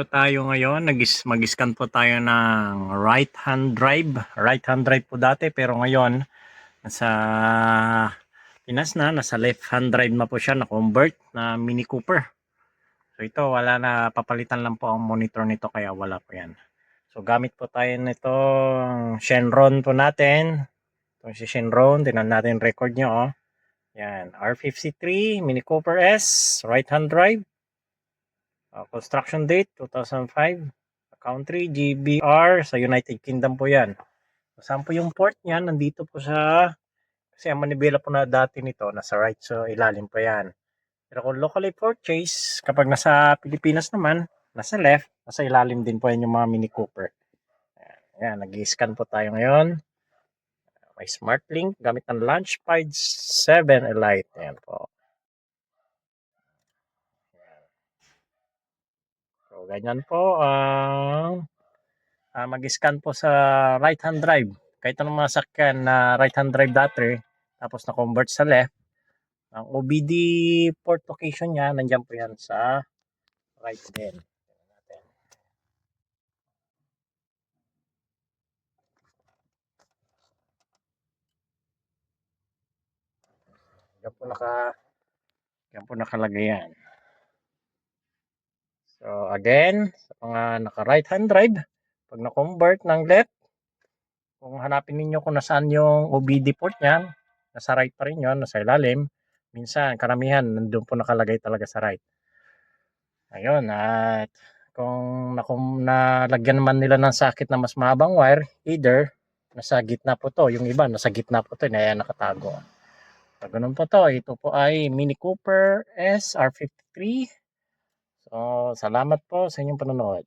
po tayo ngayon. Mag-scan po tayo ng right-hand drive. Right-hand drive po dati pero ngayon nasa Pinas na, nasa left-hand drive na po siya na-convert na Mini Cooper. So ito wala na, papalitan lang po ang monitor nito kaya wala po yan. So gamit po tayo nito Shenron po natin. Ito si Shenron, tinan natin record nyo oh. Yan, R53 Mini Cooper S, right-hand drive. Construction date 2005. Country GBR sa United Kingdom po yan. Saan po yung port niya? Nandito po sa, kasi ang manibela po na dati nito nasa right, so ilalim pa yan. Pero kung locally purchase, kapag nasa Pilipinas naman, nasa left, nasa ilalim din po yan yung mga Mini Cooper. Ayan, nag-i-scan po tayo ngayon. May smart link gamit ng Launchpad 7 Elite. Ayan po. So, ganyan po ang mag-scan po sa right-hand drive. Kahit anong mga sakyan na right-hand drive dati, tapos na-convert sa left, ang OBD port location niya, nandiyan po yan sa right din. Yan po nakalagay yan. So again, sa mga naka-right-hand drive, pag na-convert ng left, kung hanapin ninyo kung nasaan yung OBD port niyan, nasa right pa rin yun, nasa ilalim. Minsan, karamihan, nandun po nakalagay talaga sa right. Ayun, at kung nalagyan man nila ng sakit na mas mahabang wire, either nasa gitna po to, yung iba nasa gitna po to, na nakatago. So, ganun po to. Ito po ay Mini Cooper SR53. So, salamat po sa inyong panonood.